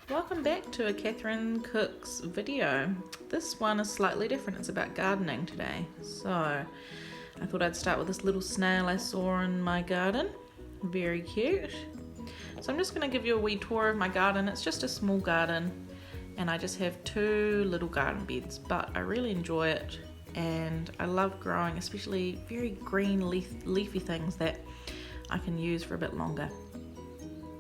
Welcome back to a Catherine Cooks video. This one is slightly different. It's about gardening today. So I thought I'd start with this little snail I saw in my garden. Very cute. So I'm just going to give you a wee tour of my garden. It's just a small garden and I just have two little garden beds, but I really enjoy it and I love growing, especially very green leafy things that I can use for a bit longer.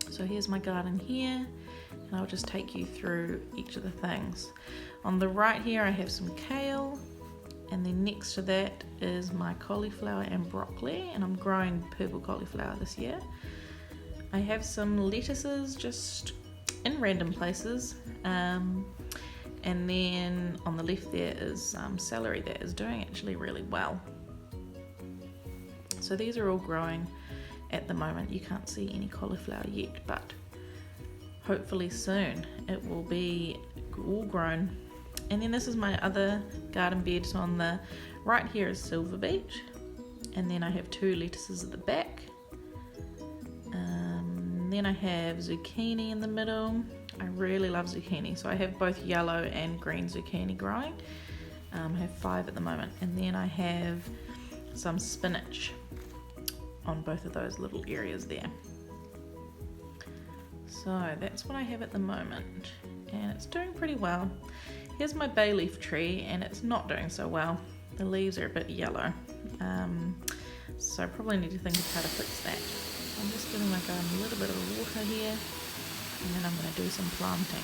So here's my garden here, and I'll just take you through each of the things. On the right here I have some kale, and then next to that is my cauliflower and broccoli, and I'm growing purple cauliflower this year. I have some lettuces just in random places, and then on the left there is celery that is doing actually really well. So these are all growing at the moment. You can't see any cauliflower yet, but hopefully soon it will be all grown. And then this is my other garden bed. So on the right here is silver beet, and then I have two lettuces at the back. Then I have zucchini in the middle. I really love zucchini, so I have both yellow and green zucchini growing. I have 5 at the moment, and then I have some spinach on both of those little areas there. So that's what I have at the moment, and it's doing pretty well. Here's my bay leaf tree, and it's not doing so well. The leaves are a bit yellow, so I probably need to think of how to fix that. I'm just giving my garden a little bit of water here, and then I'm going to do some planting.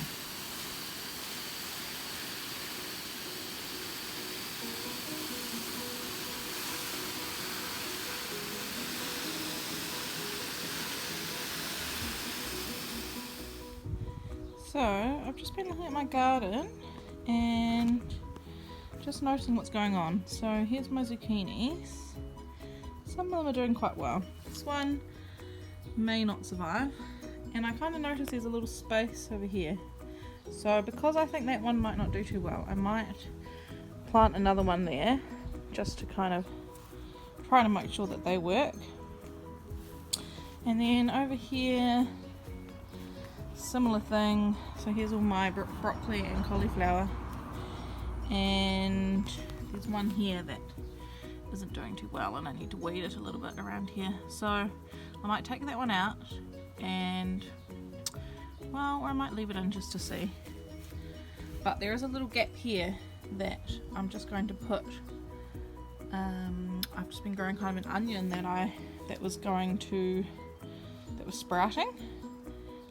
So I've just been looking at my garden and just noticing what's going on. So here's my zucchinis. Some of them are doing quite well. This one may not survive, and I kind of notice there's a little space over here. So because I think that one might not do too well, I might plant another one there just to kind of try to make sure that they work. And then over here, similar thing. So here's all my broccoli and cauliflower, and there's one here that isn't doing too well and I need to weed it a little bit around here. So I might take that one out, and well, or I might leave it in just to see. But there is a little gap here that I'm just going to put I've just been growing kind of an onion that was sprouting.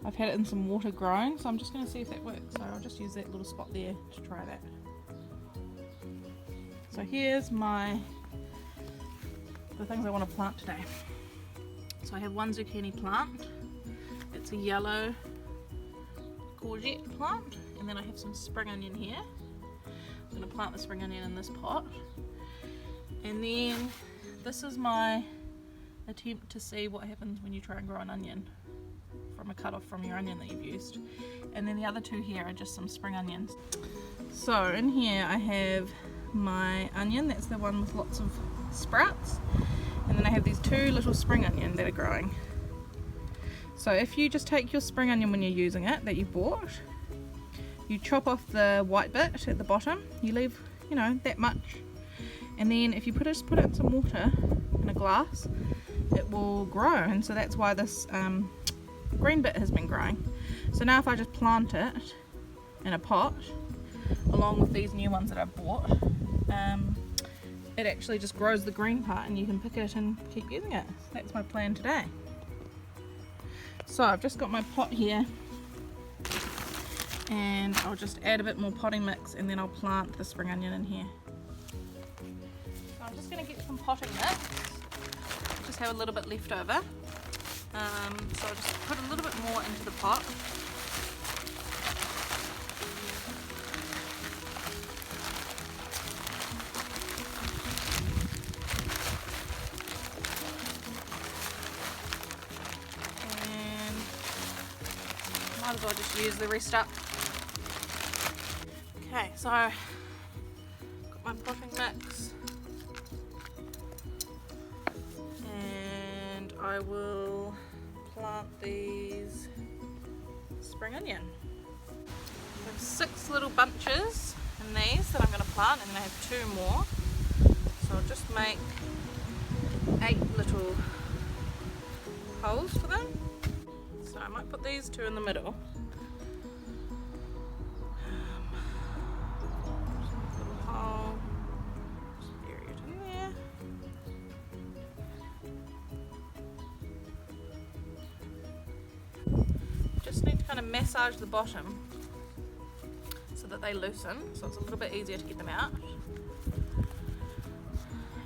I've had it in some water growing, so I'm just going to see if that works. So I'll just use that little spot there to try that. So here's the things I want to plant today. So I have one zucchini plant. It's a yellow courgette plant, and then I have some spring onion here. I'm going to plant the spring onion in this pot. And then this is my attempt to see what happens when you try and grow an onion from a cut off from your onion that you've used. And then the other two here are just some spring onions. So in here I have my onion, that's the one with lots of sprouts, and then I have these two little spring onion that are growing. So if you just take your spring onion when you're using it that you bought, you chop off the white bit at the bottom, you leave that much, and then if you just put it in some water in a glass, it will grow. And so that's why this green bit has been growing. So now if I just plant it in a pot along with these new ones that I've bought, it actually just grows the green part and you can pick it and keep using it. That's my plan today. So I've just got my pot here, and I'll just add a bit more potting mix, and then I'll plant the spring onion in here. So I'm just going to get some potting mix. Just have a little bit left over. So I'll just put a little bit more into the pot. And might as well just use the rest up. Okay, so got my potting mix. And I will plant these spring onion. have 6 little bunches in these that I'm going to plant, and then I have 2 more. So I'll just make 8 little holes for them. So I might put these 2 in the middle. Little hole. Just bury it in there. Just need to kind of massage the bottom so that they loosen, so it's a little bit easier to get them out.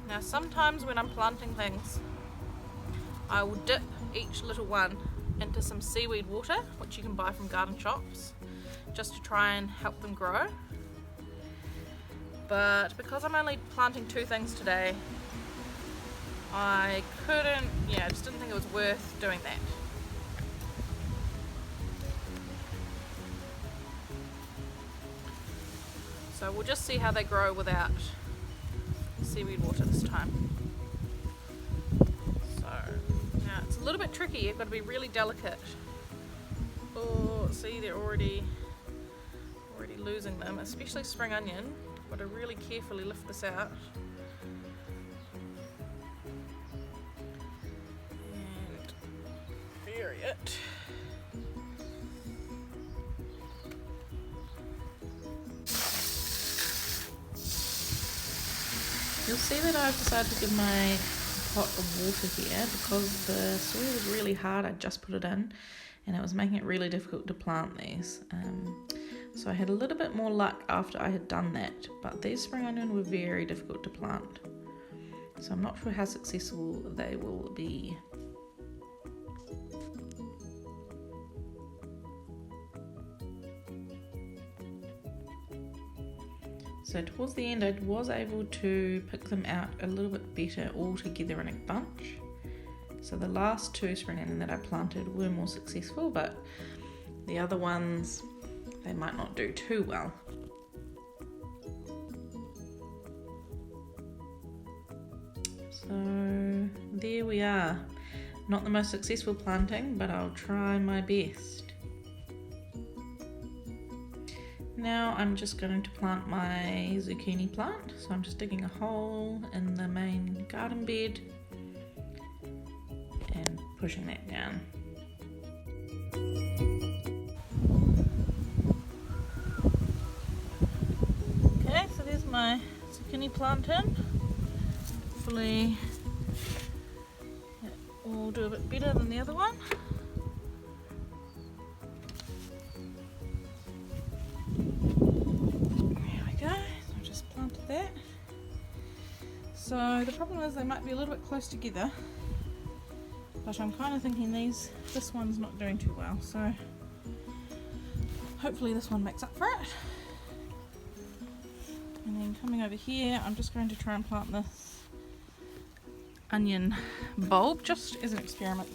Now sometimes when I'm planting things, I will dip each little one into some seaweed water, which you can buy from garden shops, just to try and help them grow. But because I'm only planting 2 things today, I just didn't think it was worth doing that. So we'll just see how they grow without seaweed water this time. So now it's a little bit tricky, you've got to be really delicate. Oh, see, they're already losing them, especially spring onion. Got to really carefully lift this out. And bury it. You'll see that I've decided to give my pot of water here because the soil was really hard. I just put it in and it was making it really difficult to plant these. So I had a little bit more luck after I had done that, but these spring onion were very difficult to plant. So I'm not sure how successful they will be. So towards the end I was able to pick them out a little bit better all together in a bunch. So the last 2 spring onion that I planted were more successful, but the other ones, they might not do too well. So there we are. Not the most successful planting, but I'll try my best. Now I'm just going to plant my zucchini plant. So I'm just digging a hole in the main garden bed and pushing that down. Okay, so there's my zucchini plant in. Hopefully it will do a bit better than the other one. That. So the problem is they might be a little bit close together, but I'm kind of thinking this one's not doing too well, so hopefully this one makes up for it. And then coming over here, I'm just going to try and plant this onion bulb just as an experiment.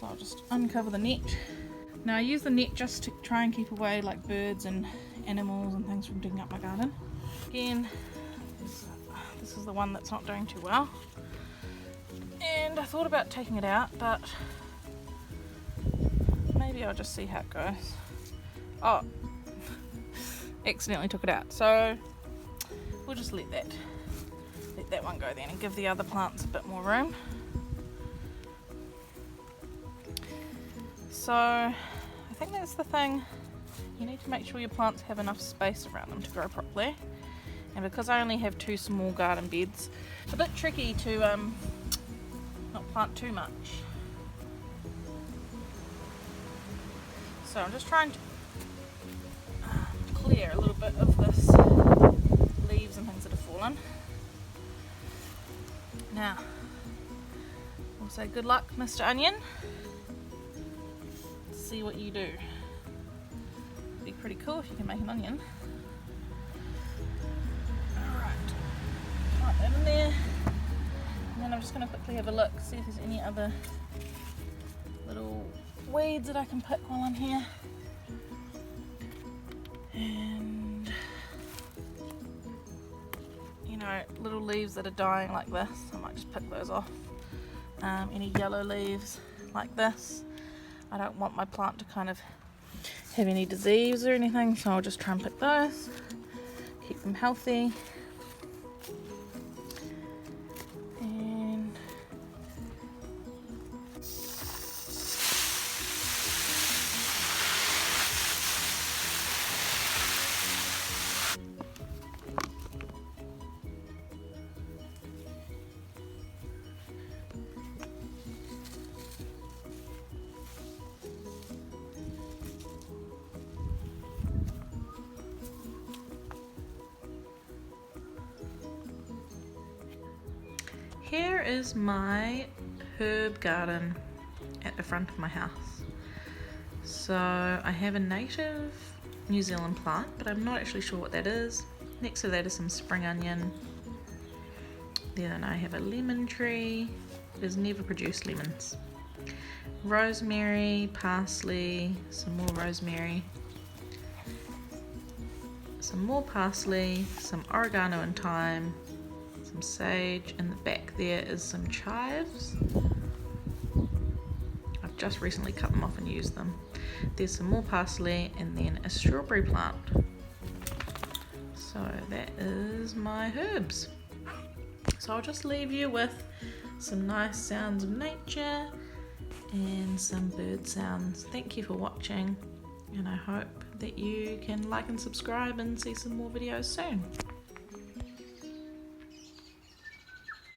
So I'll just uncover the net. Now I use the net just to try and keep away like birds and animals and things from digging up my garden. Again, this is the one that's not doing too well, and I thought about taking it out, but maybe I'll just see how it goes. Oh, accidentally took it out, so we'll just let that one go then and give the other plants a bit more room. So I think that's the thing, you need to make sure your plants have enough space around them to grow properly. And because I only have 2 small garden beds, it's a bit tricky to not plant too much. So I'm just trying to clear a little bit of this leaves and things that have fallen. Now, we'll say good luck, Mr. Onion. Let's see what you do. It'd be pretty cool if you can make an onion. That in there, and then I'm just going to quickly have a look, see if there's any other little weeds that I can pick while I'm here. And you know, little leaves that are dying like this, I might just pick those off. Any yellow leaves like this, I don't want my plant to kind of have any disease or anything, so I'll just try and pick those, keep them healthy. And here is my herb garden at the front of my house. So I have a native New Zealand plant, but I'm not actually sure what that is. Next to that is some spring onion. Then I have a lemon tree. It has never produced lemons. Rosemary, parsley, some more rosemary, some more parsley, some oregano and thyme, some sage. In the back there is some chives. I've just recently cut them off and used them. There's some more parsley and then a strawberry plant. So that is my herbs. So I'll just leave you with some nice sounds of nature and some bird sounds. Thank you for watching, and I hope that you can like and subscribe and see some more videos soon.